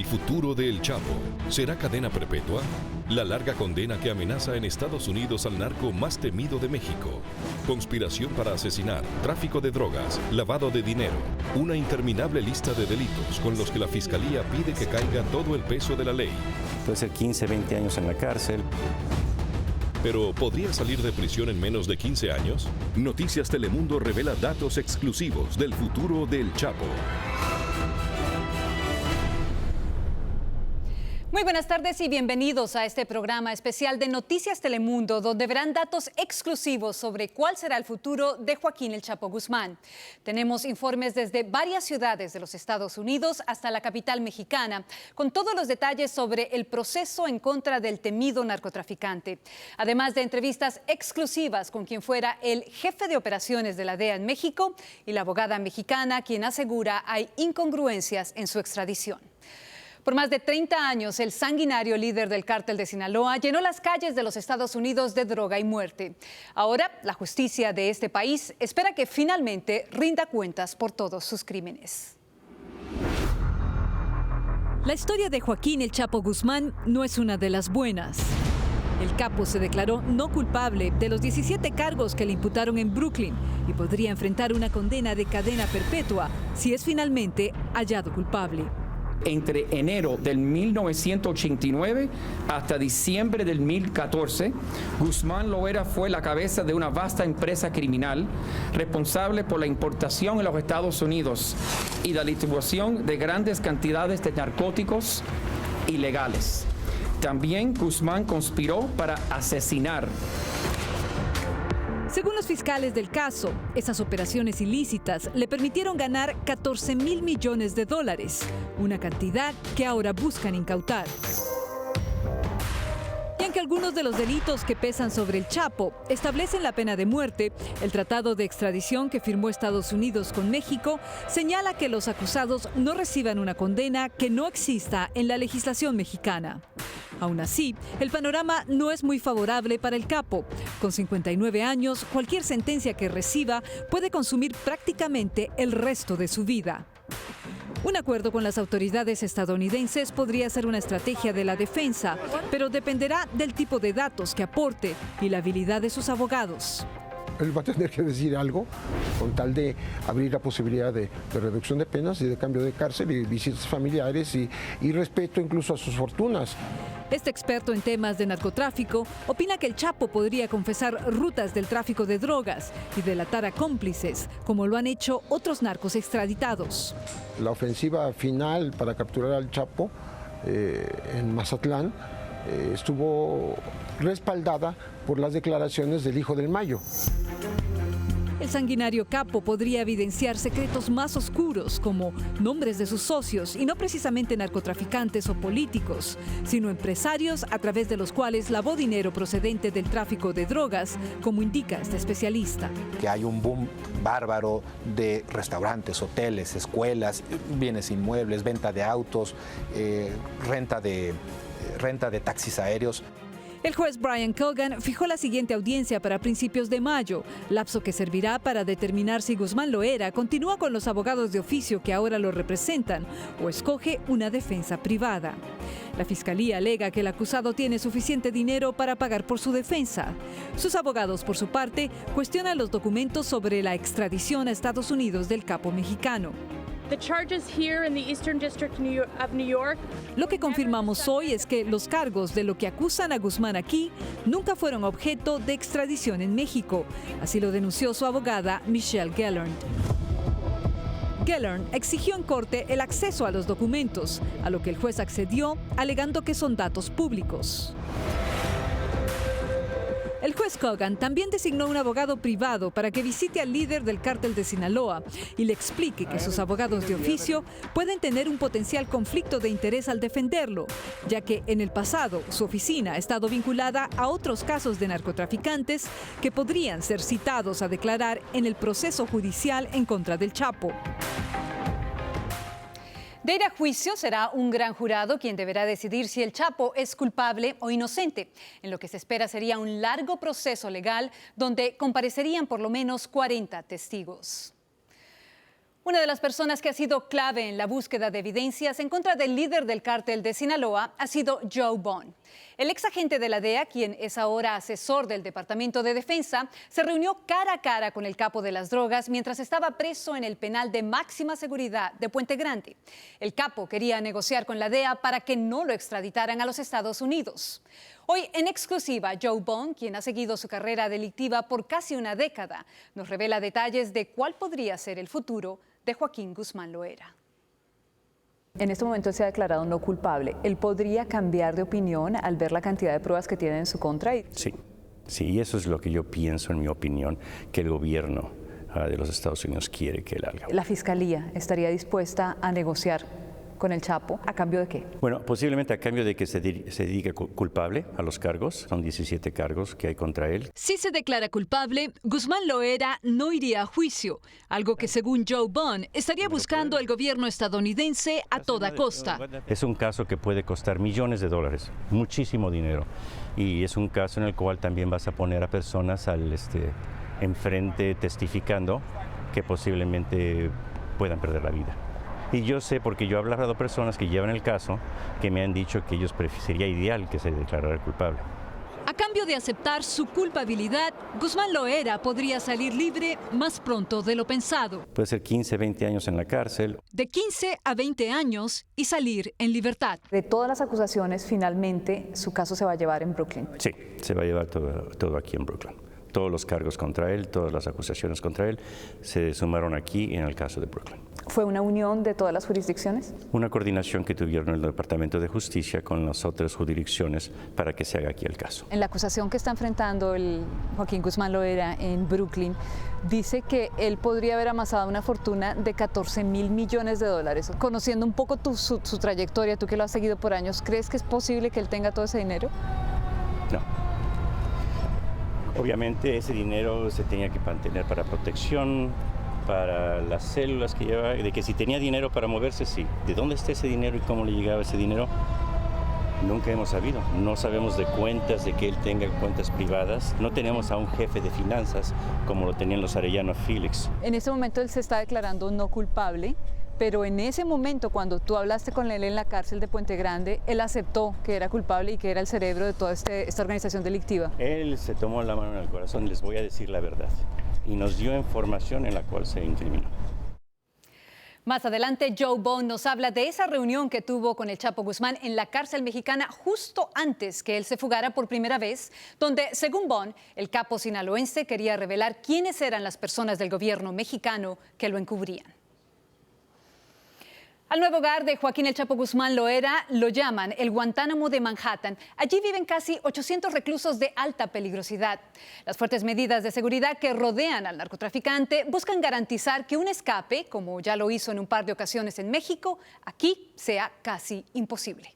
El futuro de El Chapo. ¿Será cadena perpetua? La larga condena que amenaza en Estados Unidos al narco más temido de México. Conspiración para asesinar, tráfico de drogas, lavado de dinero. Una interminable lista de delitos con los que la Fiscalía pide que caiga todo el peso de la ley. Puede ser 15, 20 años en la cárcel. ¿Pero podría salir de prisión en menos de 15 años? Noticias Telemundo revela datos exclusivos del futuro del Chapo. Muy buenas tardes y bienvenidos a este programa especial de Noticias Telemundo, donde verán datos exclusivos sobre cuál será el futuro de Joaquín El Chapo Guzmán. Tenemos informes desde varias ciudades de los Estados Unidos hasta la capital mexicana, con todos los detalles sobre el proceso en contra del temido narcotraficante. Además de entrevistas exclusivas con quien fuera el jefe de operaciones de la DEA en México y la abogada mexicana, quien asegura hay incongruencias en su extradición. Por más de 30 años, el sanguinario líder del cártel de Sinaloa llenó las calles de los Estados Unidos de droga y muerte. Ahora, la justicia de este país espera que finalmente rinda cuentas por todos sus crímenes. La historia de Joaquín El Chapo Guzmán no es una de las buenas. El capo se declaró no culpable de los 17 cargos que le imputaron en Brooklyn y podría enfrentar una condena de cadena perpetua si es finalmente hallado culpable. Entre enero del 1989 hasta diciembre del 2014, Guzmán Loera fue la cabeza de una vasta empresa criminal responsable por la importación en los Estados Unidos y la distribución de grandes cantidades de narcóticos ilegales. También Guzmán conspiró para asesinar. Según los fiscales del caso, esas operaciones ilícitas le permitieron ganar $14,000 millones, una cantidad que ahora buscan incautar. Y aunque algunos de los delitos que pesan sobre el Chapo establecen la pena de muerte, el tratado de extradición que firmó Estados Unidos con México señala que los acusados no reciban una condena que no exista en la legislación mexicana. Aún así, el panorama no es muy favorable para el capo. Con 59 años, cualquier sentencia que reciba puede consumir prácticamente el resto de su vida. Un acuerdo con las autoridades estadounidenses podría ser una estrategia de la defensa, pero dependerá del tipo de datos que aporte y la habilidad de sus abogados. Él va a tener que decir algo con tal de abrir la posibilidad de reducción de penas y de cambio de cárcel y visitas familiares y respeto incluso a sus fortunas. Este experto en temas de narcotráfico opina que el Chapo podría confesar rutas del tráfico de drogas y delatar a cómplices, como lo han hecho otros narcos extraditados. La ofensiva final para capturar al Chapo en Mazatlán estuvo respaldada por las declaraciones del hijo del Mayo. El sanguinario capo podría evidenciar secretos más oscuros como nombres de sus socios y no precisamente narcotraficantes o políticos, sino empresarios a través de los cuales lavó dinero procedente del tráfico de drogas, como indica este especialista. Que hay un boom bárbaro de restaurantes, hoteles, escuelas, bienes inmuebles, venta de autos, renta de taxis aéreos. El juez Brian Cogan fijó la siguiente audiencia para principios de mayo, lapso que servirá para determinar si Guzmán Loera continúa con los abogados de oficio que ahora lo representan o escoge una defensa privada. La fiscalía alega que el acusado tiene suficiente dinero para pagar por su defensa. Sus abogados, por su parte, cuestionan los documentos sobre la extradición a Estados Unidos del capo mexicano. Lo que confirmamos hoy es que los cargos de lo que acusan a Guzmán aquí nunca fueron objeto de extradición en México. Así lo denunció su abogada Michelle Gellern. Gellern exigió en corte el acceso a los documentos, a lo que el juez accedió, alegando que son datos públicos. El juez Cogan también designó un abogado privado para que visite al líder del cártel de Sinaloa y le explique que sus abogados de oficio pueden tener un potencial conflicto de interés al defenderlo, ya que en el pasado su oficina ha estado vinculada a otros casos de narcotraficantes que podrían ser citados a declarar en el proceso judicial en contra del Chapo. De ir a juicio, será un gran jurado quien deberá decidir si el Chapo es culpable o inocente. En lo que se espera sería un largo proceso legal donde comparecerían por lo menos 40 testigos. Una de las personas que ha sido clave en la búsqueda de evidencias en contra del líder del cártel de Sinaloa ha sido Joe Bond. El ex agente de la DEA, quien es ahora asesor del Departamento de Defensa, se reunió cara a cara con el capo de las drogas mientras estaba preso en el penal de máxima seguridad de Puente Grande. El capo quería negociar con la DEA para que no lo extraditaran a los Estados Unidos. Hoy, en exclusiva, Joe Bond, quien ha seguido su carrera delictiva por casi una década, nos revela detalles de cuál podría ser el futuro de Joaquín Guzmán Loera. En este momento él se ha declarado no culpable. ¿Él podría cambiar de opinión al ver la cantidad de pruebas que tiene en su contra? Sí, y eso es lo que yo pienso, en mi opinión, que el gobierno de los Estados Unidos quiere que él haga. ¿La Fiscalía estaría dispuesta a negociar con el Chapo a cambio de qué? Bueno, posiblemente a cambio de que se diga culpable a los cargos. Son 17 cargos que hay contra él. Si se declara culpable, Guzmán Loera no iría a juicio, algo que según Joe Bond estaría buscando el gobierno estadounidense a toda costa. Es un caso que puede costar millones de dólares, muchísimo dinero. Y es un caso en el cual también vas a poner a personas enfrente testificando que posiblemente puedan perder la vida. Y yo sé, porque yo he hablado a personas que llevan el caso, que me han dicho que sería ideal que se declarara culpable. A cambio de aceptar su culpabilidad, Guzmán Loera podría salir libre más pronto de lo pensado. Puede ser 15, 20 años en la cárcel. De 15 a 20 años y salir en libertad. De todas las acusaciones, finalmente su caso se va a llevar en Brooklyn. Sí, se va a llevar todo aquí en Brooklyn. Todos los cargos contra él, todas las acusaciones contra él se sumaron aquí en el caso de Brooklyn. ¿Fue una unión de todas las jurisdicciones? Una coordinación que tuvieron el Departamento de Justicia con las otras jurisdicciones para que se haga aquí el caso. En la acusación que está enfrentando el Joaquín Guzmán Loera en Brooklyn, dice que él podría haber amasado una fortuna de 14.000 millones de dólares. Conociendo un poco su trayectoria, tú que lo has seguido por años, ¿crees que es posible que él tenga todo ese dinero? No. Obviamente ese dinero se tenía que mantener para protección, para las células que lleva, de que si tenía dinero para moverse, sí. ¿De dónde está ese dinero y cómo le llegaba ese dinero? Nunca hemos sabido. No sabemos de cuentas, de que él tenga cuentas privadas. No tenemos a un jefe de finanzas como lo tenían los Arellano Félix. En este momento él se está declarando no culpable, pero en ese momento, cuando tú hablaste con él en la cárcel de Puente Grande, él aceptó que era culpable y que era el cerebro de toda esta organización delictiva. Él se tomó la mano en el corazón, les voy a decir la verdad, y nos dio información en la cual se incriminó. Más adelante, Joe Bond nos habla de esa reunión que tuvo con el Chapo Guzmán en la cárcel mexicana justo antes que él se fugara por primera vez, donde, según Bond, el capo sinaloense quería revelar quiénes eran las personas del gobierno mexicano que lo encubrían. Al nuevo hogar de Joaquín El Chapo Guzmán Loera lo llaman el Guantánamo de Manhattan. Allí viven casi 800 reclusos de alta peligrosidad. Las fuertes medidas de seguridad que rodean al narcotraficante buscan garantizar que un escape, como ya lo hizo en un par de ocasiones en México, aquí sea casi imposible.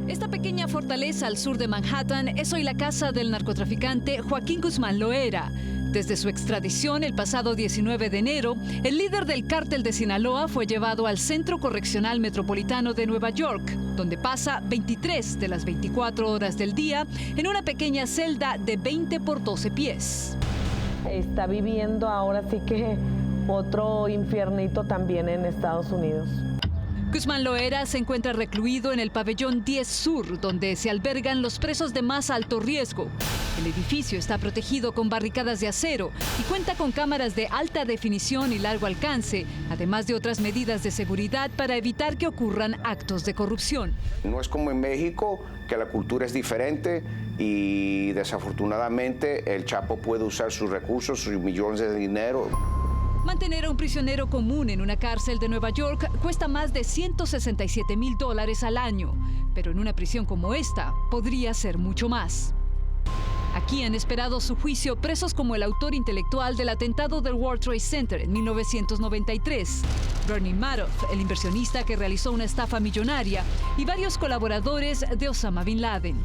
Esta pequeña fortaleza al sur de Manhattan es hoy la casa del narcotraficante Joaquín Guzmán Loera. Desde su extradición el pasado 19 de enero, el líder del cártel de Sinaloa fue llevado al Centro Correccional Metropolitano de Nueva York, donde pasa 23 de las 24 horas del día en una pequeña celda de 20 por 12 pies. Está viviendo ahora sí que otro infiernito también en Estados Unidos. Guzmán Loera se encuentra recluido en el pabellón 10 Sur, donde se albergan los presos de más alto riesgo. El edificio está protegido con barricadas de acero y cuenta con cámaras de alta definición y largo alcance, además de otras medidas de seguridad para evitar que ocurran actos de corrupción. No es como en México, que la cultura es diferente y desafortunadamente el Chapo puede usar sus recursos, sus millones de dinero. Mantener a un prisionero común en una cárcel de Nueva York cuesta más de $167,000 al año, pero en una prisión como esta podría ser mucho más. Aquí han esperado su juicio presos como el autor intelectual del atentado del World Trade Center en 1993, Bernie Madoff, el inversionista que realizó una estafa millonaria, y varios colaboradores de Osama Bin Laden.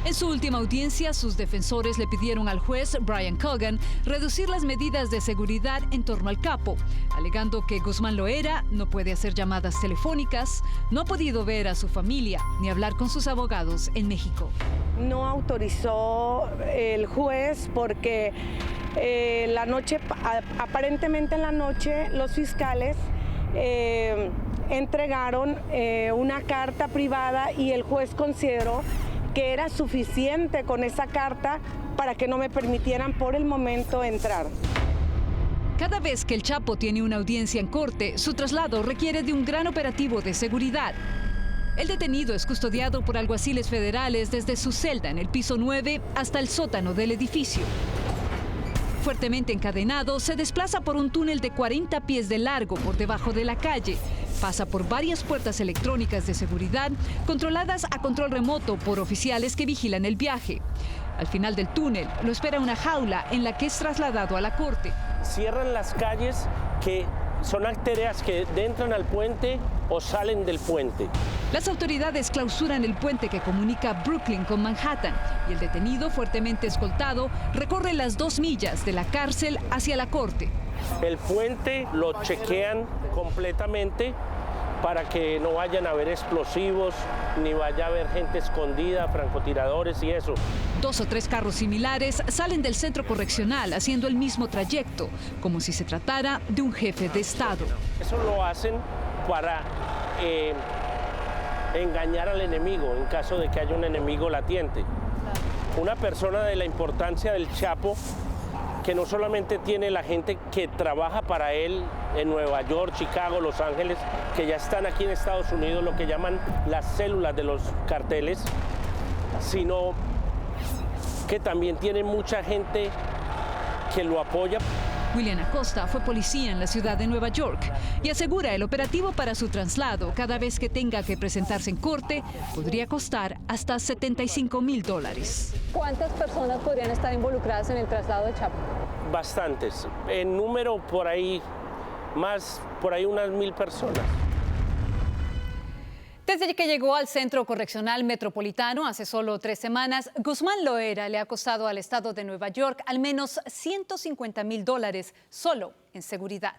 En su última audiencia, sus defensores le pidieron al juez Brian Cogan reducir las medidas de seguridad en torno al capo, alegando que Guzmán Loera no puede hacer llamadas telefónicas, no ha podido ver a su familia ni hablar con sus abogados en México. No autorizó el juez porque aparentemente en la noche, los fiscales entregaron una carta privada y el juez consideró que era suficiente con esa carta para que no me permitieran por el momento entrar. Cada vez que el Chapo tiene una audiencia en corte, su traslado requiere de un gran operativo de seguridad. El detenido es custodiado por alguaciles federales desde su celda en el piso 9 hasta el sótano del edificio. Fuertemente encadenado, se desplaza por un túnel de 40 pies de largo por debajo de la calle. Pasa por varias puertas electrónicas de seguridad controladas a control remoto por oficiales que vigilan el viaje. Al final del túnel lo espera una jaula en la que es trasladado a la corte. Cierran las calles que son arterias que entran al puente o salen del puente. Las autoridades clausuran el puente que comunica Brooklyn con Manhattan y el detenido, fuertemente escoltado, recorre las 2 millas de la cárcel hacia la corte. El puente lo chequean completamente para que no vayan a haber explosivos, ni vaya a haber gente escondida, francotiradores y eso. 2 o 3 carros similares salen del centro correccional haciendo el mismo trayecto, como si se tratara de un jefe de Estado. Eso lo hacen para engañar al enemigo en caso de que haya un enemigo latiente. Una persona de la importancia del Chapo, que no solamente tiene la gente que trabaja para él en Nueva York, Chicago, Los Ángeles, que ya están aquí en Estados Unidos, lo que llaman las células de los carteles, sino que también tiene mucha gente que lo apoya. William Acosta fue policía en la ciudad de Nueva York y asegura el operativo para su traslado cada vez que tenga que presentarse en corte podría costar hasta $75,000. ¿Cuántas personas podrían estar involucradas en el traslado de Chapo? Bastantes. En número por ahí unas 1,000 personas. Desde que llegó al Centro Correccional Metropolitano hace solo 3 semanas, Guzmán Loera le ha costado al estado de Nueva York al menos $150,000 solo en seguridad.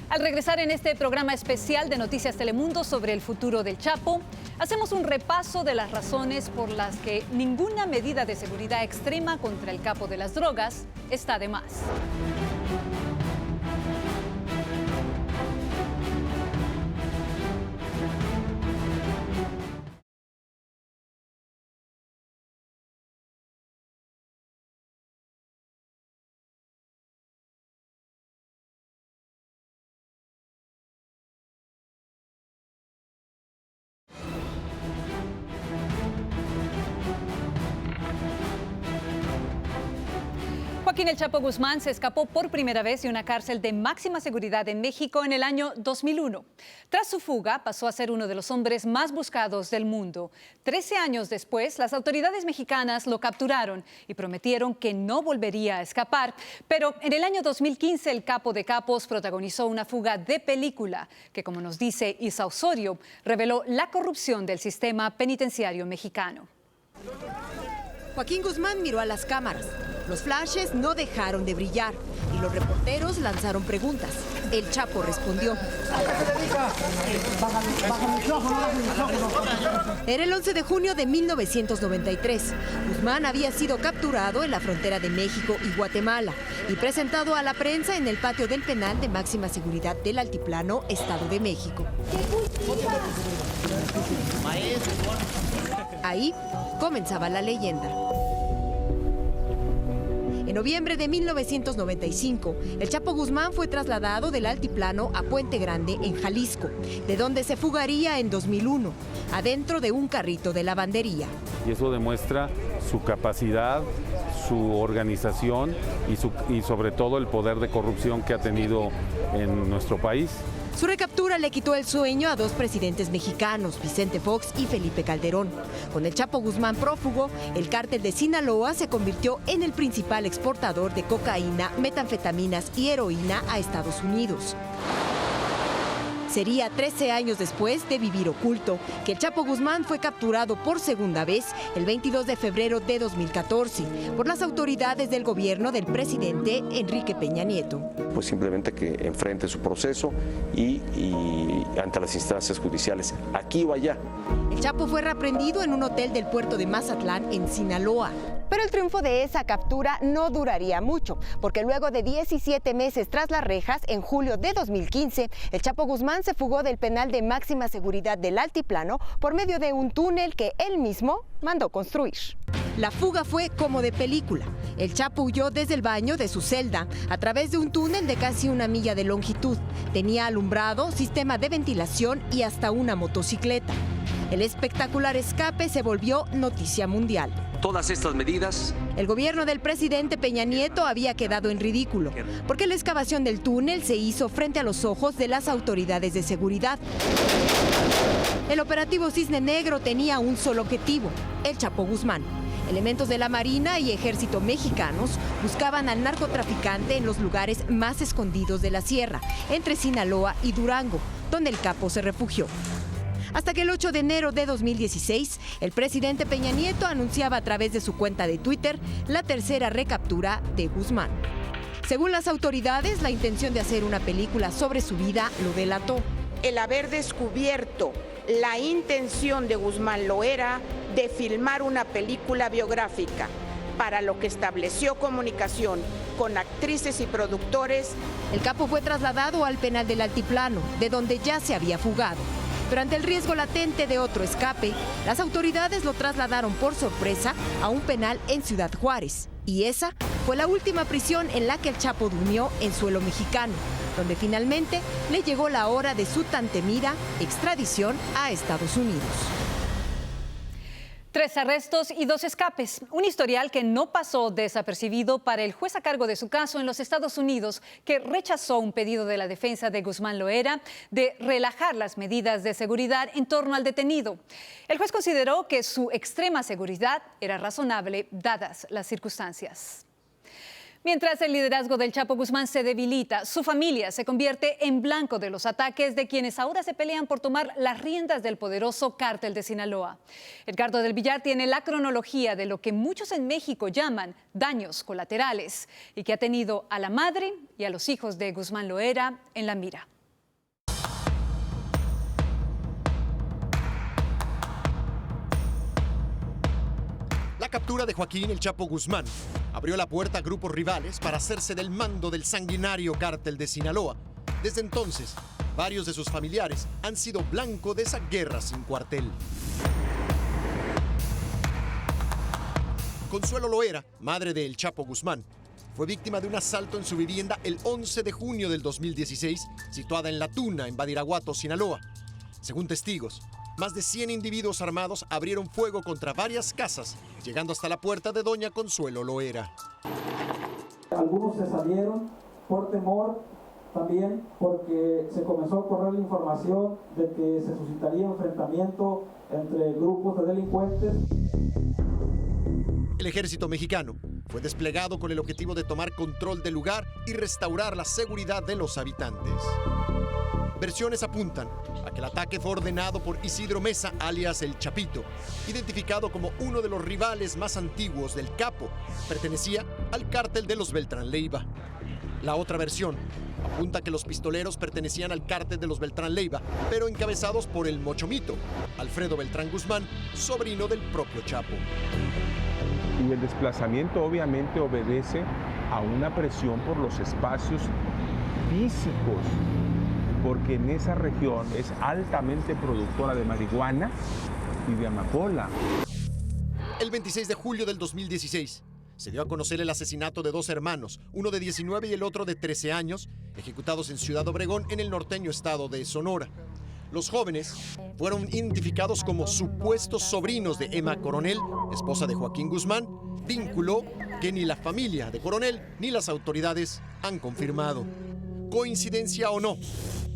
Al regresar en este programa especial de Noticias Telemundo sobre el futuro del Chapo, hacemos un repaso de las razones por las que ninguna medida de seguridad extrema contra el capo de las drogas está de más. Joaquín El Chapo Guzmán se escapó por primera vez de una cárcel de máxima seguridad en México en el año 2001. Tras su fuga, pasó a ser uno de los hombres más buscados del mundo. 13 años después, las autoridades mexicanas lo capturaron y prometieron que no volvería a escapar. Pero en el año 2015, el capo de capos protagonizó una fuga de película que, como nos dice Isa Osorio, reveló la corrupción del sistema penitenciario mexicano. Joaquín Guzmán miró a las cámaras. Los flashes no dejaron de brillar y los reporteros lanzaron preguntas. El Chapo respondió. Era el 11 de junio de 1993. Guzmán había sido capturado en la frontera de México y Guatemala y presentado a la prensa en el patio del penal de máxima seguridad del Altiplano, Estado de México. Ahí comenzaba la leyenda. En noviembre de 1995, el Chapo Guzmán fue trasladado del Altiplano a Puente Grande, en Jalisco, de donde se fugaría en 2001, adentro de un carrito de lavandería. Y eso demuestra su capacidad, su organización y sobre todo el poder de corrupción que ha tenido en nuestro país. Su recaptura le quitó el sueño a 2 presidentes mexicanos, Vicente Fox y Felipe Calderón. Con el Chapo Guzmán prófugo, el cártel de Sinaloa se convirtió en el principal exportador de cocaína, metanfetaminas y heroína a Estados Unidos. Sería 13 años después de vivir oculto que el Chapo Guzmán fue capturado por segunda vez el 22 de febrero de 2014 por las autoridades del gobierno del presidente Enrique Peña Nieto. Pues simplemente que enfrente su proceso y ante las instancias judiciales, aquí o allá. El Chapo fue reaprendido en un hotel del puerto de Mazatlán, en Sinaloa. Pero el triunfo de esa captura no duraría mucho, porque luego de 17 meses tras las rejas, en julio de 2015, el Chapo Guzmán se fugó del penal de máxima seguridad del Altiplano por medio de un túnel que él mismo mandó construir. La fuga fue como de película. El Chapo huyó desde el baño de su celda a través de un túnel de casi 1 milla de longitud. Tenía alumbrado, sistema de ventilación y hasta una motocicleta. El espectacular escape se volvió noticia mundial. Todas estas medidas. El gobierno del presidente Peña Nieto había quedado en ridículo, porque la excavación del túnel se hizo frente a los ojos de las autoridades de seguridad. El operativo Cisne Negro tenía un solo objetivo: el Chapo Guzmán. Elementos de la Marina y Ejército mexicanos buscaban al narcotraficante en los lugares más escondidos de la sierra, entre Sinaloa y Durango, donde el capo se refugió. Hasta que el 8 de enero de 2016, el presidente Peña Nieto anunciaba a través de su cuenta de Twitter la tercera recaptura de Guzmán. Según las autoridades, la intención de hacer una película sobre su vida lo delató. El haber descubierto la intención de Guzmán Loera de filmar una película biográfica, para lo que estableció comunicación con actrices y productores. El capo fue trasladado al penal del Altiplano, de donde ya se había fugado. Pero ante el riesgo latente de otro escape, las autoridades lo trasladaron por sorpresa a un penal en Ciudad Juárez. Y esa fue la última prisión en la que el Chapo durmió en suelo mexicano, donde finalmente le llegó la hora de su tan temida extradición a Estados Unidos. 3 arrestos y 2 escapes. Un historial que no pasó desapercibido para el juez a cargo de su caso en los Estados Unidos, que rechazó un pedido de la defensa de Guzmán Loera de relajar las medidas de seguridad en torno al detenido. El juez consideró que su extrema seguridad era razonable dadas las circunstancias. Mientras el liderazgo del Chapo Guzmán se debilita, su familia se convierte en blanco de los ataques de quienes ahora se pelean por tomar las riendas del poderoso cártel de Sinaloa. Edgardo del Villar tiene la cronología de lo que muchos en México llaman daños colaterales y que ha tenido a la madre y a los hijos de Guzmán Loera en la mira. La captura de Joaquín El Chapo Guzmán abrió la puerta a grupos rivales para hacerse del mando del sanguinario cártel de Sinaloa. Desde entonces, varios de sus familiares han sido blanco de esa guerra sin cuartel. Consuelo Loera, madre de El Chapo Guzmán, fue víctima de un asalto en su vivienda el 11 de junio del 2016, situada en La Tuna, en Badiraguato, Sinaloa. Según testigos, más de 100 individuos armados abrieron fuego contra varias casas, llegando hasta la puerta de doña Consuelo Loera. Algunos se salieron por temor, también porque se comenzó a correr la información de que se suscitaría enfrentamiento entre grupos de delincuentes. El ejército mexicano fue desplegado con el objetivo de tomar control del lugar y restaurar la seguridad de los habitantes. Versiones apuntan a que el ataque fue ordenado por Isidro Mesa, alias El Chapito, identificado como uno de los rivales más antiguos del Capo. Pertenecía al cártel de los Beltrán Leiva. La otra versión apunta que los pistoleros pertenecían al cártel de los Beltrán Leiva, pero encabezados por el Mochomito, Alfredo Beltrán Guzmán, sobrino del propio Chapo. Y el desplazamiento obviamente obedece a una presión por los espacios físicos, porque en esa región es altamente productora de marihuana y de amapola. El 26 de julio del 2016 se dio a conocer el asesinato de 2 hermanos, uno de 19 y el otro de 13 años, ejecutados en Ciudad Obregón, en el norteño estado de Sonora. Los jóvenes fueron identificados como supuestos sobrinos de Emma Coronel, esposa de Joaquín Guzmán, vínculo que ni la familia de Coronel ni las autoridades han confirmado. ¿Coincidencia o no?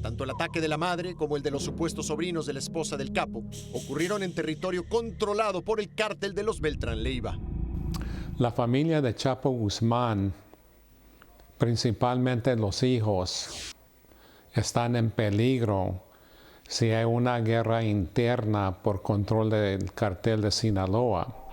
Tanto el ataque de la madre como el de los supuestos sobrinos de la esposa del Capo ocurrieron en territorio controlado por el cártel de los Beltrán Leiva. La familia de Chapo Guzmán, principalmente los hijos, están en peligro si hay una guerra interna por control del cartel de Sinaloa.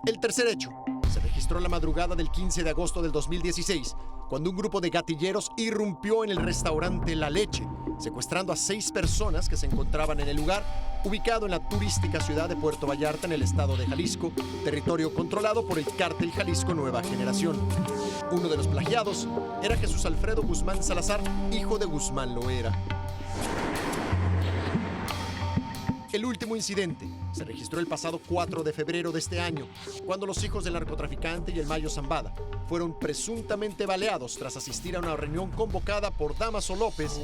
El tercer hecho se registró la madrugada del 15 de agosto del 2016, cuando un grupo de gatilleros irrumpió en el restaurante La Leche, secuestrando a 6 personas que se encontraban en el lugar, ubicado en la turística ciudad de Puerto Vallarta, en el estado de Jalisco, territorio controlado por el cártel Jalisco Nueva Generación. Uno de los plagiados era Jesús Alfredo Guzmán Salazar, hijo de Guzmán Loera. El último incidente se registró el pasado 4 de febrero de este año, cuando los hijos del narcotraficante y el Mayo Zambada fueron presuntamente baleados tras asistir a una reunión convocada por Damaso López.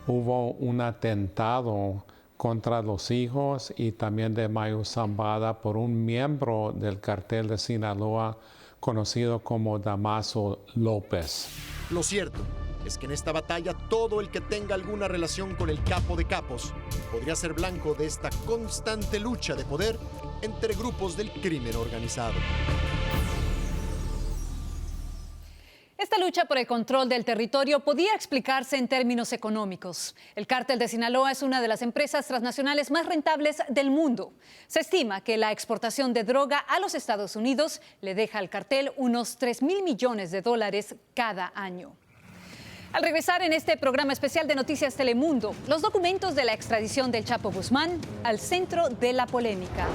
Hubo un atentado contra los hijos y también de Mayo Zambada por un miembro del cartel de Sinaloa conocido como Damaso López. Lo cierto es que en esta batalla todo el que tenga alguna relación con el capo de capos podría ser blanco de esta constante lucha de poder entre grupos del crimen organizado. Esta lucha por el control del territorio podía explicarse en términos económicos. El cártel de Sinaloa es una de las empresas transnacionales más rentables del mundo. Se estima que la exportación de droga a los Estados Unidos le deja al cartel unos $3,000 millones cada año. Al regresar en este programa especial de Noticias Telemundo, los documentos de la extradición del Chapo Guzmán al centro de la polémica.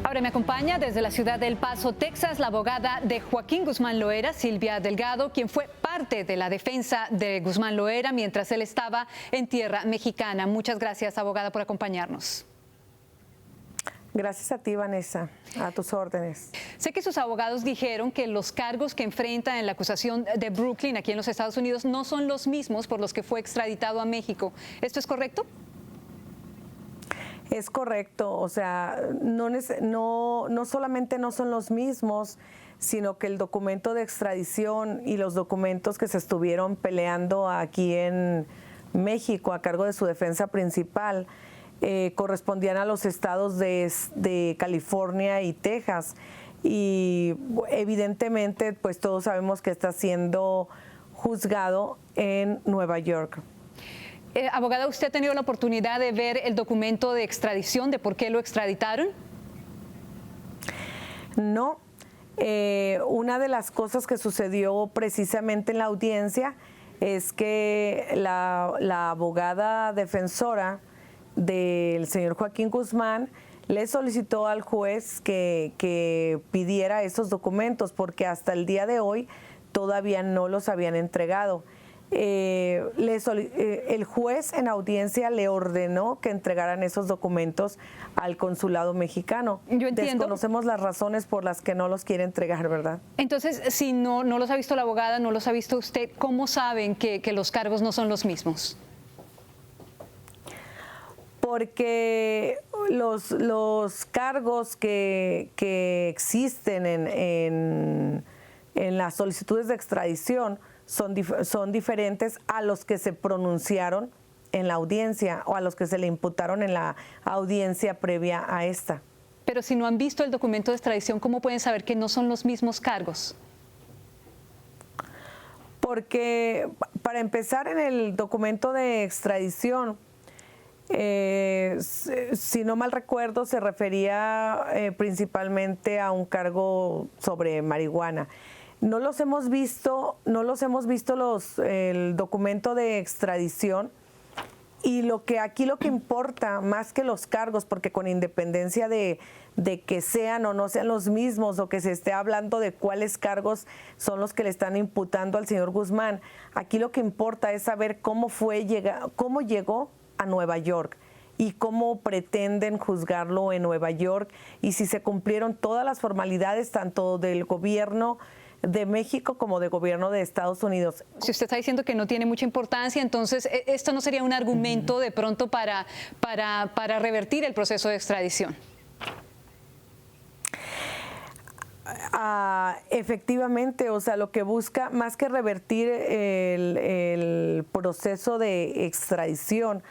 Ahora me acompaña desde la ciudad de El Paso, Texas, la abogada de Joaquín Guzmán Loera, Silvia Delgado, quien fue parte de la defensa de Guzmán Loera mientras él estaba en tierra mexicana. Muchas gracias, abogada, por acompañarnos. Gracias a ti, Vanessa, a tus órdenes. Sé que sus abogados dijeron que los cargos que enfrenta en la acusación de Brooklyn, aquí en los Estados Unidos, no son los mismos por los que fue extraditado a México. ¿Esto es correcto? Es correcto, o sea, no solamente no son los mismos, sino que el documento de extradición y los documentos que se estuvieron peleando aquí en México a cargo de su defensa principal correspondían a los estados de California y Texas. Y evidentemente, pues todos sabemos que está siendo juzgado en Nueva York. Abogada, ¿usted ha tenido la oportunidad de ver el documento de extradición, de por qué lo extraditaron? No. Una de las cosas que sucedió precisamente en la audiencia es que la abogada defensora del señor Joaquín Guzmán le solicitó al juez que pidiera esos documentos porque hasta el día de hoy todavía no los habían entregado. El juez en audiencia le ordenó que entregaran esos documentos al consulado mexicano. Yo entiendo. Desconocemos las razones por las que no los quiere entregar, ¿verdad? Entonces, si no los ha visto la abogada, no los ha visto usted, ¿cómo saben que los cargos no son los mismos? Porque los cargos que existen en las solicitudes de extradición son diferentes a los que se pronunciaron en la audiencia o a los que se le imputaron en la audiencia previa a esta. Pero si no han visto el documento de extradición, ¿cómo pueden saber que no son los mismos cargos? Porque, para empezar, en el documento de extradición, si no mal recuerdo, se refería principalmente a un cargo sobre marihuana. No los hemos visto el documento de extradición, y lo que importa más que los cargos, porque con independencia de que sean o no sean los mismos, o que se esté hablando de cuáles cargos son los que le están imputando al señor Guzmán, aquí lo que importa es saber cómo llegó a Nueva York y cómo pretenden juzgarlo en Nueva York, y si se cumplieron todas las formalidades tanto del gobierno de México como de gobierno de Estados Unidos. Si usted está diciendo que no tiene mucha importancia, entonces esto no sería un argumento de pronto para revertir el proceso de extradición. efectivamente, o sea, lo que busca, más que revertir el proceso de extradición,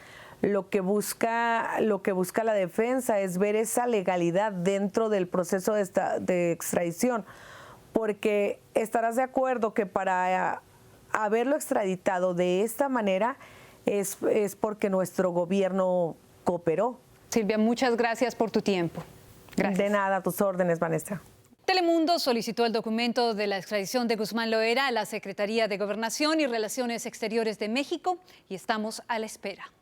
lo que busca la defensa es ver esa legalidad dentro del proceso de extradición, porque estarás de acuerdo que para haberlo extraditado de esta manera es porque nuestro gobierno cooperó. Silvia, muchas gracias por tu tiempo. Gracias. De nada, a tus órdenes, Vanessa. Telemundo solicitó el documento de la extradición de Guzmán Loera a la Secretaría de Gobernación y Relaciones Exteriores de México y estamos a la espera.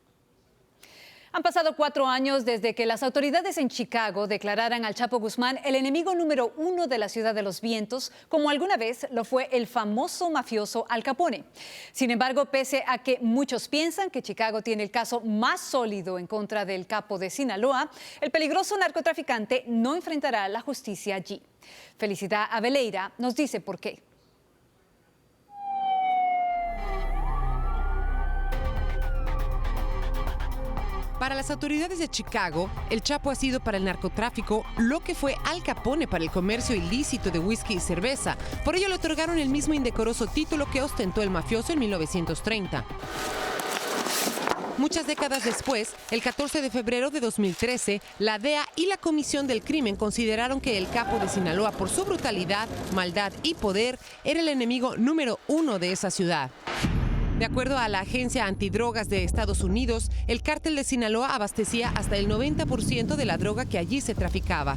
Han pasado 4 años desde que las autoridades en Chicago declararan al Chapo Guzmán el enemigo número 1 de la Ciudad de los Vientos, como alguna vez lo fue el famoso mafioso Al Capone. Sin embargo, pese a que muchos piensan que Chicago tiene el caso más sólido en contra del capo de Sinaloa, el peligroso narcotraficante no enfrentará la justicia allí. Felicidad Aveleira nos dice por qué. Para las autoridades de Chicago, el Chapo ha sido para el narcotráfico lo que fue Al Capone para el comercio ilícito de whisky y cerveza. Por ello le otorgaron el mismo indecoroso título que ostentó el mafioso en 1930. Muchas décadas después, el 14 de febrero de 2013, la DEA y la Comisión del Crimen consideraron que el capo de Sinaloa, por su brutalidad, maldad y poder, era el enemigo número 1 de esa ciudad. De acuerdo a la Agencia Antidrogas de Estados Unidos, el cártel de Sinaloa abastecía hasta el 90% de la droga que allí se traficaba.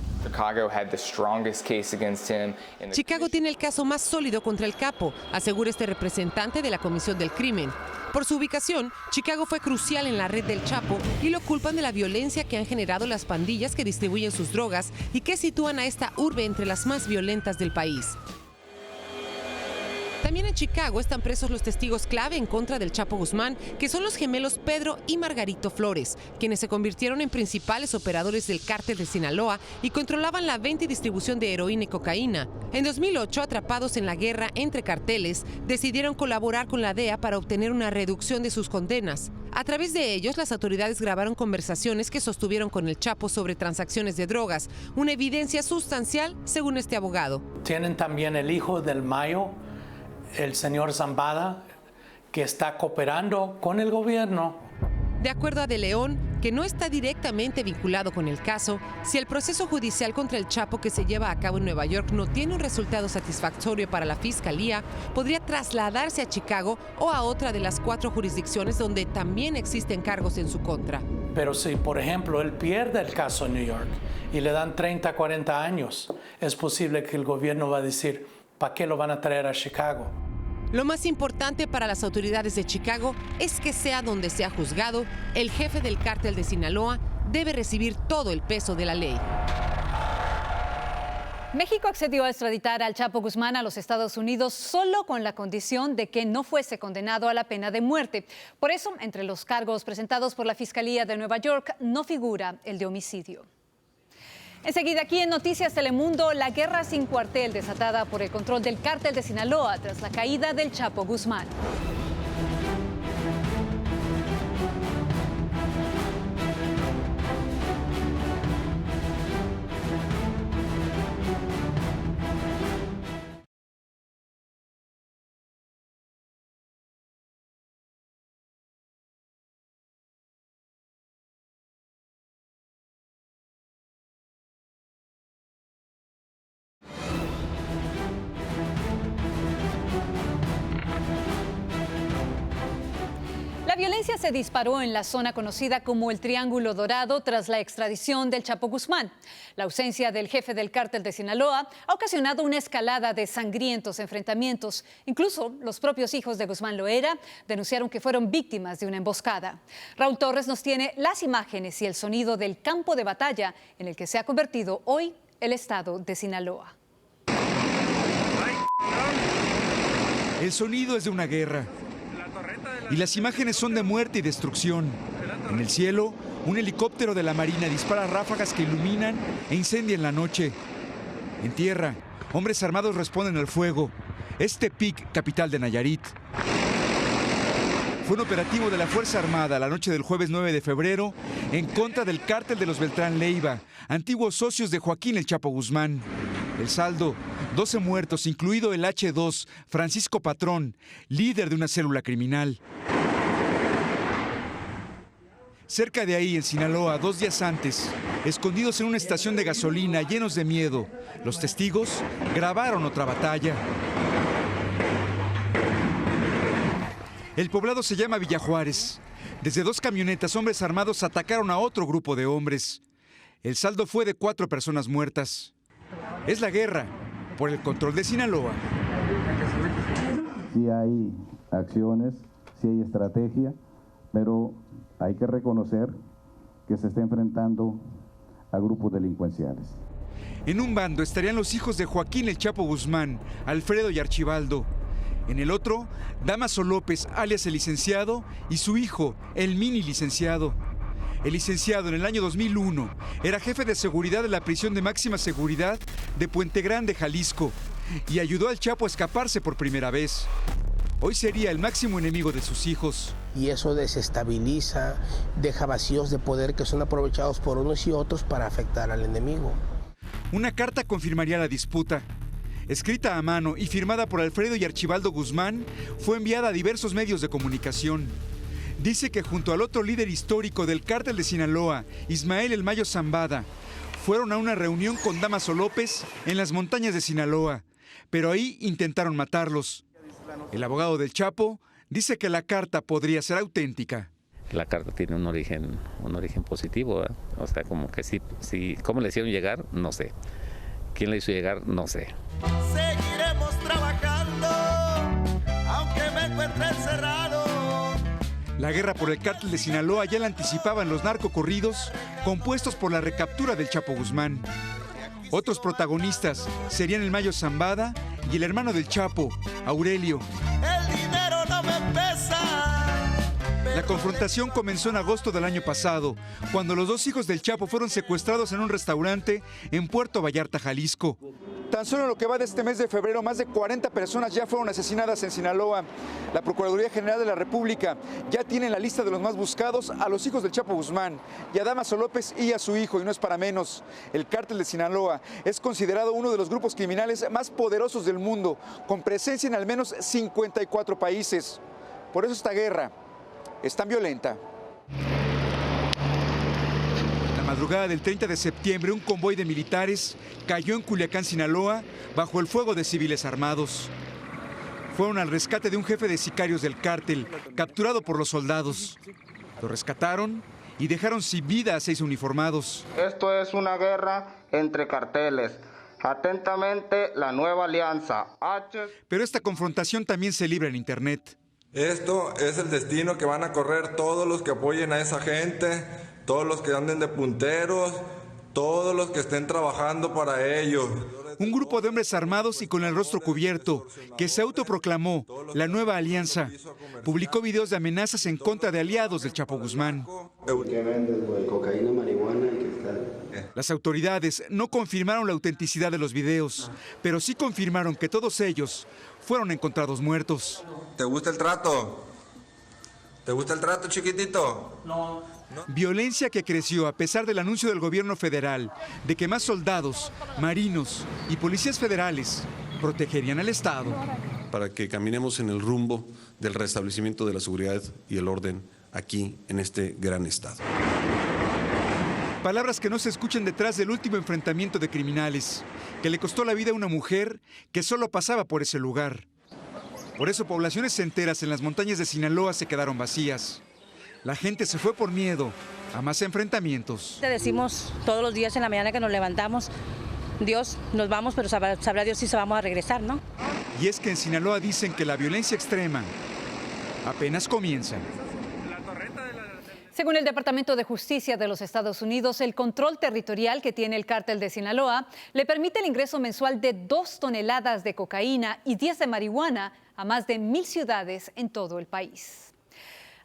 Chicago tiene el caso más sólido contra el capo, asegura este representante de la Comisión del Crimen. Por su ubicación, Chicago fue crucial en la red del Chapo y lo culpan de la violencia que han generado las pandillas que distribuyen sus drogas y que sitúan a esta urbe entre las más violentas del país. También en Chicago están presos los testigos clave en contra del Chapo Guzmán, que son los gemelos Pedro y Margarito Flores, quienes se convirtieron en principales operadores del cártel de Sinaloa y controlaban la venta y distribución de heroína y cocaína. En 2008, atrapados en la guerra entre carteles, decidieron colaborar con la DEA para obtener una reducción de sus condenas. A través de ellos, las autoridades grabaron conversaciones que sostuvieron con el Chapo sobre transacciones de drogas, una evidencia sustancial, según este abogado. Tienen también el hijo del Mayo, el señor Zambada, que está cooperando con el gobierno. De acuerdo a De León, que no está directamente vinculado con el caso, si el proceso judicial contra el Chapo que se lleva a cabo en Nueva York no tiene un resultado satisfactorio para la Fiscalía, podría trasladarse a Chicago o a otra de las 4 jurisdicciones donde también existen cargos en su contra. Pero si, por ejemplo, él pierde el caso en New York y le dan 30, 40 años, es posible que el gobierno va a decir, ¿para qué lo van a traer a Chicago? Lo más importante para las autoridades de Chicago es que sea donde sea juzgado, el jefe del cártel de Sinaloa debe recibir todo el peso de la ley. México accedió a extraditar al Chapo Guzmán a los Estados Unidos solo con la condición de que no fuese condenado a la pena de muerte. Por eso, entre los cargos presentados por la Fiscalía de Nueva York no figura el de homicidio. Enseguida aquí en Noticias Telemundo, la guerra sin cuartel desatada por el control del cártel de Sinaloa tras la caída del Chapo Guzmán. La violencia se disparó en la zona conocida como el Triángulo Dorado tras la extradición del Chapo Guzmán. La ausencia del jefe del cártel de Sinaloa ha ocasionado una escalada de sangrientos enfrentamientos. Incluso los propios hijos de Guzmán Loera denunciaron que fueron víctimas de una emboscada. Raúl Torres nos tiene las imágenes y el sonido del campo de batalla en el que se ha convertido hoy el estado de Sinaloa. El sonido es de una guerra. Y las imágenes son de muerte y destrucción. En el cielo, un helicóptero de la Marina dispara ráfagas que iluminan e incendian la noche. En tierra, hombres armados responden al fuego. Es Tepic, capital de Nayarit. Fue un operativo de la Fuerza Armada la noche del jueves 9 de febrero en contra del cártel de los Beltrán Leiva, antiguos socios de Joaquín El Chapo Guzmán. El saldo, 12 muertos, incluido el H2, Francisco Patrón, líder de una célula criminal. Cerca de ahí, en Sinaloa, 2 días antes, escondidos en una estación de gasolina, llenos de miedo, los testigos grabaron otra batalla. El poblado se llama Villa Juárez. Desde 2 camionetas, hombres armados atacaron a otro grupo de hombres. El saldo fue de 4 personas muertas. Es la guerra por el control de Sinaloa. Sí hay acciones, sí hay estrategia, pero hay que reconocer que se está enfrentando a grupos delincuenciales. En un bando estarían los hijos de Joaquín El Chapo Guzmán, Alfredo y Archibaldo. En el otro, Dámaso López, alias el licenciado, y su hijo, el mini licenciado. El licenciado en el año 2001 era jefe de seguridad de la prisión de máxima seguridad de Puente Grande, Jalisco, y ayudó al Chapo a escaparse por primera vez. Hoy sería el máximo enemigo de sus hijos. Y eso desestabiliza, deja vacíos de poder que son aprovechados por unos y otros para afectar al enemigo. Una carta confirmaría la disputa. Escrita a mano y firmada por Alfredo y Archibaldo Guzmán, fue enviada a diversos medios de comunicación. Dice que junto al otro líder histórico del cártel de Sinaloa, Ismael El Mayo Zambada, fueron a una reunión con Dámaso López en las montañas de Sinaloa, pero ahí intentaron matarlos. El abogado del Chapo dice que la carta podría ser auténtica. La carta tiene un origen positivo, ¿eh? O sea, como que sí, ¿cómo le hicieron llegar? No sé. ¿Quién le hizo llegar? No sé. Seguiremos trabajando, aunque me encuentre encerrado. La guerra por el cártel de Sinaloa ya la anticipaban los narcocorridos compuestos por la recaptura del Chapo Guzmán. Otros protagonistas serían el Mayo Zambada y el hermano del Chapo, Aurelio. El dinero no me pesa. La confrontación comenzó en agosto del año pasado, cuando los 2 hijos del Chapo fueron secuestrados en un restaurante en Puerto Vallarta, Jalisco. Tan solo en lo que va de este mes de febrero, más de 40 personas ya fueron asesinadas en Sinaloa. La Procuraduría General de la República ya tiene en la lista de los más buscados a los hijos del Chapo Guzmán, y a Dámaso López y a su hijo, y no es para menos. El cártel de Sinaloa es considerado uno de los grupos criminales más poderosos del mundo, con presencia en al menos 54 países. Por eso esta guerra es tan violenta. La madrugada del 30 de septiembre, un convoy de militares cayó en Culiacán, Sinaloa, bajo el fuego de civiles armados. Fueron al rescate de un jefe de sicarios del cártel, capturado por los soldados. Lo rescataron y dejaron sin vida a 6 uniformados. Esto es una guerra entre carteles. Atentamente, la Nueva Alianza. Pero esta confrontación también se libra en Internet. Esto es el destino que van a correr todos los que apoyen a esa gente, todos los que anden de punteros, todos los que estén trabajando para ellos. Un grupo de hombres armados y con el rostro cubierto, que se autoproclamó la Nueva Alianza, publicó videos de amenazas en contra de aliados del Chapo Guzmán. Cocaína, marihuana y cristal. Las autoridades no confirmaron la autenticidad de los videos, pero sí confirmaron que todos ellos fueron encontrados muertos. ¿Te gusta el trato? ¿Te gusta el trato, chiquitito? No. Violencia que creció a pesar del anuncio del gobierno federal de que más soldados, marinos y policías federales protegerían al Estado. Para que caminemos en el rumbo del restablecimiento de la seguridad y el orden aquí en este gran estado. Palabras que no se escuchan detrás del último enfrentamiento de criminales, que le costó la vida a una mujer que solo pasaba por ese lugar. Por eso poblaciones enteras en las montañas de Sinaloa se quedaron vacías. La gente se fue por miedo a más enfrentamientos. Te decimos todos los días en la mañana que nos levantamos, Dios, nos vamos, pero sabrá Dios si se vamos a regresar, ¿no? Y es que en Sinaloa dicen que la violencia extrema apenas comienza. Según el Departamento de Justicia de los Estados Unidos, el control territorial que tiene el cártel de Sinaloa le permite el ingreso mensual de 2 toneladas de cocaína y 10 de marihuana a más de 1,000 ciudades en todo el país.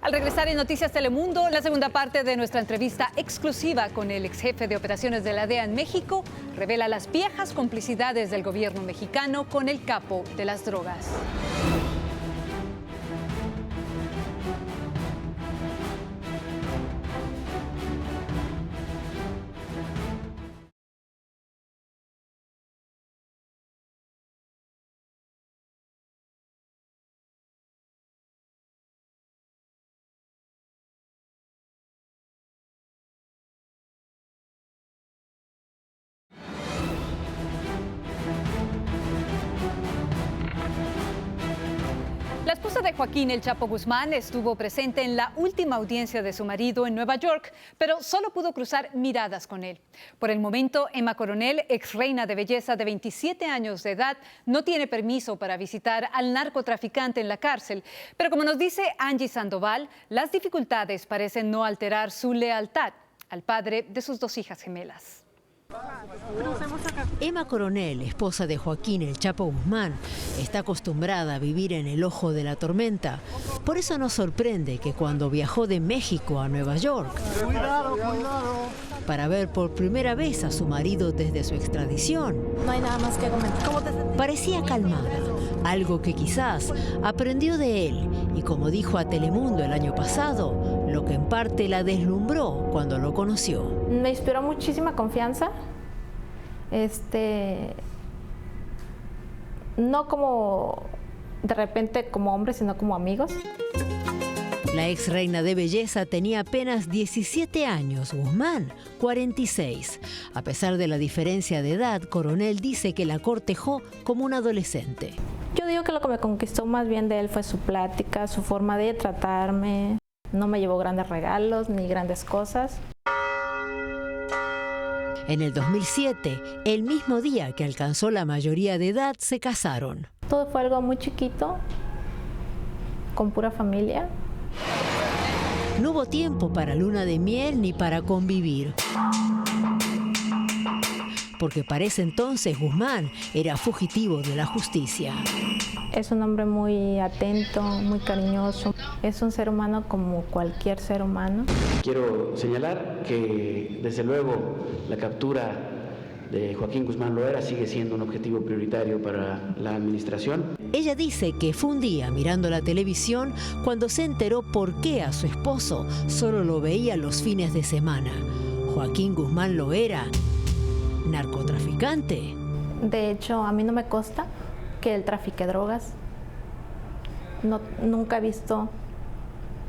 Al regresar en Noticias Telemundo, la segunda parte de nuestra entrevista exclusiva con el ex jefe de operaciones de la DEA en México revela las viejas complicidades del gobierno mexicano con el capo de las drogas. La esposa de Joaquín El Chapo Guzmán estuvo presente en la última audiencia de su marido en Nueva York, pero solo pudo cruzar miradas con él. Por el momento, Emma Coronel, ex reina de belleza de 27 años de edad, no tiene permiso para visitar al narcotraficante en la cárcel. Pero como nos dice Angie Sandoval, las dificultades parecen no alterar su lealtad al padre de sus 2 hijas gemelas. Emma Coronel, esposa de Joaquín El Chapo Guzmán, está acostumbrada a vivir en el ojo de la tormenta. Por eso nos sorprende que cuando viajó de México a Nueva York para ver por primera vez a su marido desde su extradición, no hay nada más que comentar. Parecía calmada, algo que quizás aprendió de él y, como dijo a Telemundo el año pasado, lo que en parte la deslumbró cuando lo conoció. Me inspiró muchísima confianza. No como de repente como hombres, sino como amigos. La ex reina de belleza tenía apenas 17 años, Guzmán 46. A pesar de la diferencia de edad, Coronel dice que la cortejó como un adolescente. Yo digo que lo que me conquistó más bien de él fue su plática, su forma de tratarme. No me llevó grandes regalos ni grandes cosas. En el 2007, el mismo día que alcanzó la mayoría de edad, se casaron. Todo fue algo muy chiquito, con pura familia. No hubo tiempo para luna de miel ni para convivir. Porque para ese entonces Guzmán era fugitivo de la justicia. Es un hombre muy atento, muy cariñoso. Es un ser humano como cualquier ser humano. Quiero señalar que, desde luego, la captura de Joaquín Guzmán Loera sigue siendo un objetivo prioritario para la administración. Ella dice que fue un día mirando la televisión cuando se enteró por qué a su esposo solo lo veía los fines de semana. Joaquín Guzmán Loera, narcotraficante. De hecho, a mí no me consta que él trafique drogas. Nunca he visto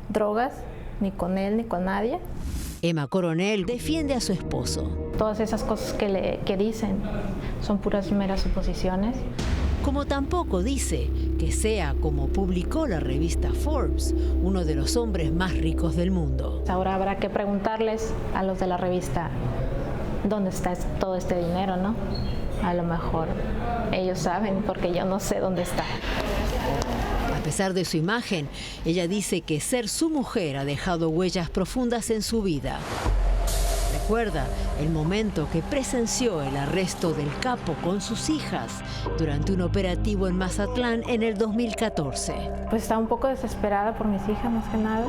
drogas, ni con él, ni con nadie. Emma Coronel defiende a su esposo. Todas esas cosas que dicen son puras meras suposiciones. Como tampoco dice que sea como publicó la revista Forbes, uno de los hombres más ricos del mundo. Ahora habrá que preguntarles a los de la revista dónde está todo este dinero, ¿no? A lo mejor ellos saben, porque yo no sé dónde está. A pesar de su imagen, ella dice que ser su mujer ha dejado huellas profundas en su vida. Recuerda el momento que presenció el arresto del capo con sus hijas durante un operativo en Mazatlán en el 2014. Pues estaba un poco desesperada por mis hijas, más que nada,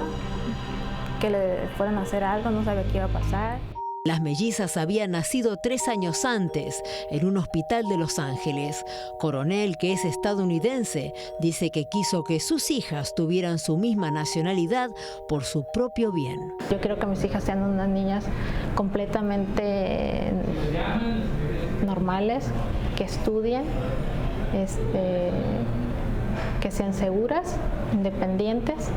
que le fueran a hacer algo, no sabía qué iba a pasar. Las mellizas habían nacido 3 años antes en un hospital de Los Ángeles. Coronel, que es estadounidense, dice que quiso que sus hijas tuvieran su misma nacionalidad por su propio bien. Yo quiero que mis hijas sean unas niñas completamente normales, que estudien, que sean seguras, independientes.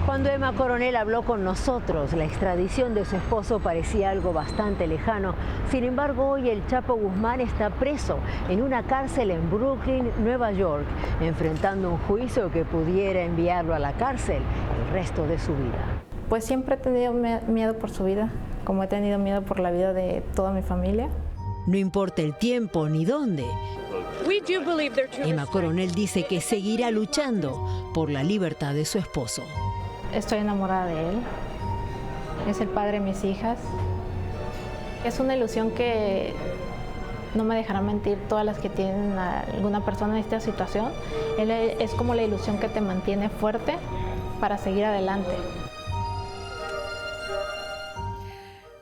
Cuando Emma Coronel habló con nosotros, la extradición de su esposo parecía algo bastante lejano. Sin embargo, hoy el Chapo Guzmán está preso en una cárcel en Brooklyn, Nueva York, enfrentando un juicio que pudiera enviarlo a la cárcel el resto de su vida. Pues siempre he tenido miedo por su vida, como he tenido miedo por la vida de toda mi familia. No importa el tiempo ni dónde. Emma Coronel dice que seguirá luchando por la libertad de su esposo. Estoy enamorada de él. Es el padre de mis hijas. Es una ilusión que no me dejarán mentir todas las que tienen a alguna persona en esta situación. Él es como la ilusión que te mantiene fuerte para seguir adelante.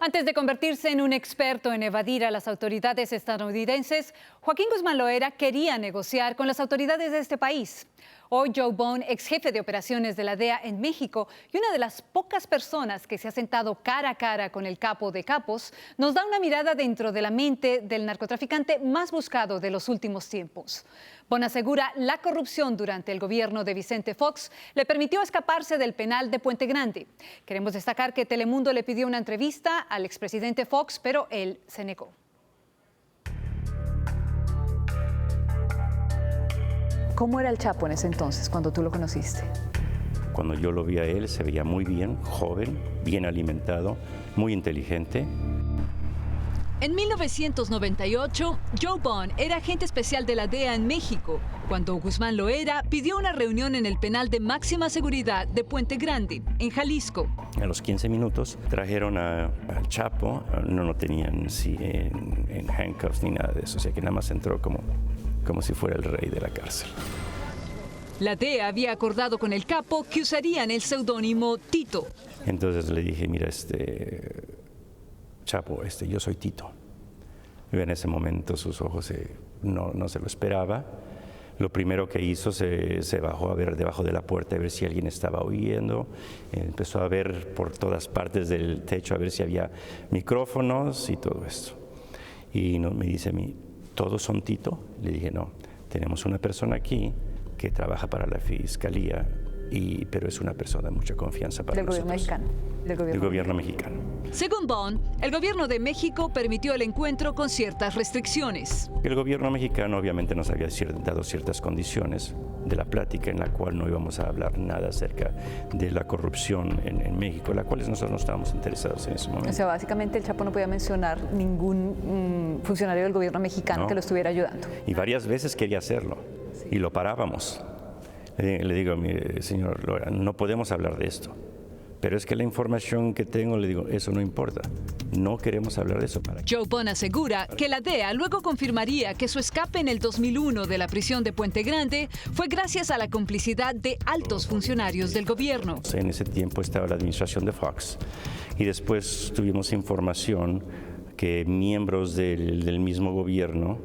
Antes de convertirse en un experto en evadir a las autoridades estadounidenses, Joaquín Guzmán Loera quería negociar con las autoridades de este país. Hoy Joe Bone, ex jefe de operaciones de la DEA en México y una de las pocas personas que se ha sentado cara a cara con el capo de capos, nos da una mirada dentro de la mente del narcotraficante más buscado de los últimos tiempos. Bone asegura la corrupción durante el gobierno de Vicente Fox le permitió escaparse del penal de Puente Grande. Queremos destacar que Telemundo le pidió una entrevista al expresidente Fox, pero él se negó. ¿Cómo era el Chapo en ese entonces, cuando tú lo conociste? Cuando yo lo vi a él, se veía muy bien, joven, bien alimentado, muy inteligente. En 1998, Joe Bond era agente especial de la DEA en México. Cuando Guzmán Loera pidió una reunión en el penal de máxima seguridad de Puente Grande, en Jalisco. A los 15 minutos trajeron al Chapo, no tenían en handcuffs ni nada de eso, o sea que nada más entró como si fuera el rey de la cárcel. La DEA había acordado con el capo que usarían el seudónimo Tito. Entonces le dije, mira, Chapo, yo soy Tito. Y en ese momento sus ojos no se lo esperaba. Lo primero que hizo, se bajó a ver debajo de la puerta a ver si alguien estaba oyendo. Empezó a ver por todas partes del techo a ver si había micrófonos y todo esto. Y me dice a mí, ¿todos son Tito? Le dije, no, tenemos una persona aquí que trabaja para la Fiscalía, pero es una persona de mucha confianza para nosotros. Del gobierno mexicano. Según Bond, el gobierno de México permitió el encuentro con ciertas restricciones. El gobierno mexicano obviamente nos había dado ciertas condiciones de la plática en la cual no íbamos a hablar nada acerca de la corrupción en México, en la cual nosotros no estábamos interesados en ese momento. O sea, básicamente el Chapo no podía mencionar ningún funcionario del gobierno mexicano que lo estuviera ayudando. Y varias veces quería hacerlo, y lo parábamos. Le digo, señor Loera, no podemos hablar de esto. Pero es que la información que tengo, le digo, eso no importa. No queremos hablar de eso. Joe Bond asegura que la DEA luego confirmaría que su escape en el 2001 de la prisión de Puente Grande fue gracias a la complicidad de altos funcionarios del gobierno. En ese tiempo estaba la administración de Fox. Y después tuvimos información que miembros del mismo gobierno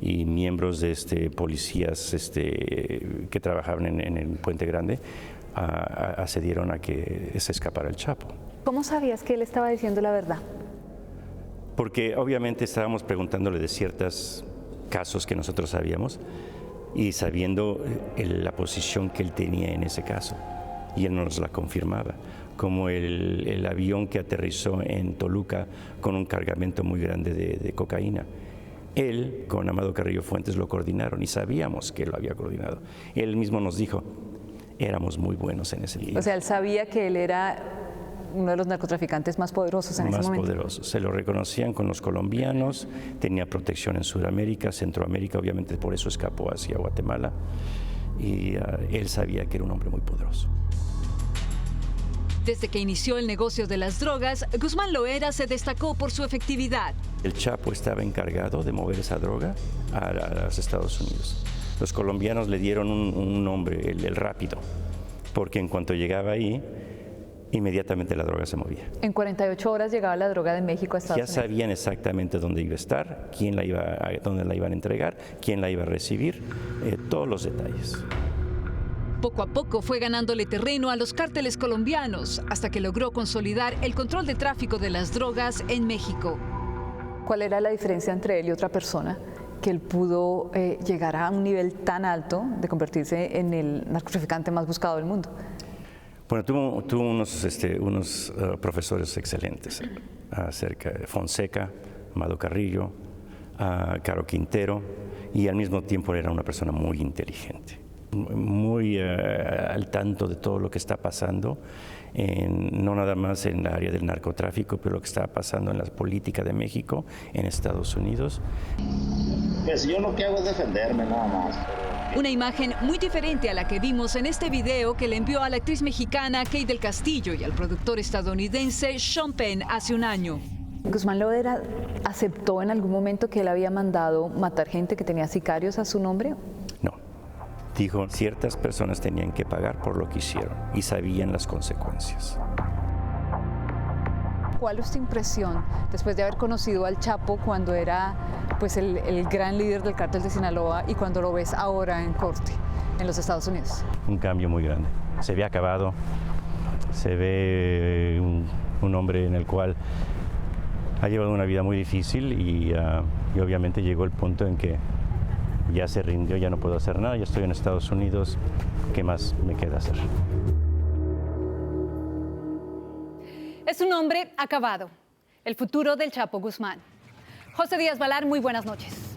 y miembros de policías que trabajaban en el Puente Grande accedieron a que se escapara el Chapo. ¿Cómo sabías que él estaba diciendo la verdad? Porque obviamente estábamos preguntándole de ciertos casos que nosotros sabíamos y sabiendo la posición que él tenía en ese caso. Y él nos la confirmaba, como el avión que aterrizó en Toluca con un cargamento muy grande de cocaína. Él, con Amado Carrillo Fuentes, lo coordinaron y sabíamos que él lo había coordinado. Él mismo nos dijo, éramos muy buenos en ese día. O sea, él sabía que él era uno de los narcotraficantes más poderosos en ese momento. Más poderosos. Se lo reconocían con los colombianos, tenía protección en Sudamérica, Centroamérica, obviamente por eso escapó hacia Guatemala. Y él sabía que era un hombre muy poderoso. Desde que inició el negocio de las drogas, Guzmán Loera se destacó por su efectividad. El Chapo estaba encargado de mover esa droga a los Estados Unidos. Los colombianos le dieron un nombre, el rápido, porque en cuanto llegaba ahí, inmediatamente la droga se movía. En 48 horas llegaba la droga de México a Estados Unidos. Ya sabían exactamente dónde iba a estar, dónde la iban a entregar, quién la iba a recibir, todos los detalles. Poco a poco fue ganándole terreno a los cárteles colombianos hasta que logró consolidar el control de tráfico de las drogas en México. ¿Cuál era la diferencia entre él y otra persona que él pudo llegar a un nivel tan alto de convertirse en el narcotraficante más buscado del mundo? Bueno, tuvo unos profesores excelentes acerca de Fonseca, Amado Carrillo, Caro Quintero, y al mismo tiempo era una persona muy inteligente, muy al tanto de todo lo que está pasando, no nada más en el área del narcotráfico, pero lo que está pasando en la política de México, en Estados Unidos. Pues yo lo que hago es defenderme nada más. Una imagen muy diferente a la que vimos en este video que le envió a la actriz mexicana Kate del Castillo y al productor estadounidense Sean Penn hace un año. ¿Guzmán Loera aceptó en algún momento que él había mandado matar gente que tenía sicarios a su nombre? No. Dijo, ciertas personas tenían que pagar por lo que hicieron y sabían las consecuencias. ¿Cuál es tu impresión después de haber conocido al Chapo cuando era pues, el gran líder del cártel de Sinaloa y cuando lo ves ahora en corte en los Estados Unidos? Un cambio muy grande. Se ve acabado, se ve un hombre en el cual ha llevado una vida muy difícil y obviamente llegó el punto en que ya se rindió, ya no puedo hacer nada, ya estoy en Estados Unidos, ¿qué más me queda hacer? Es un hombre acabado, el futuro del Chapo Guzmán. José Díaz Balar, muy buenas noches.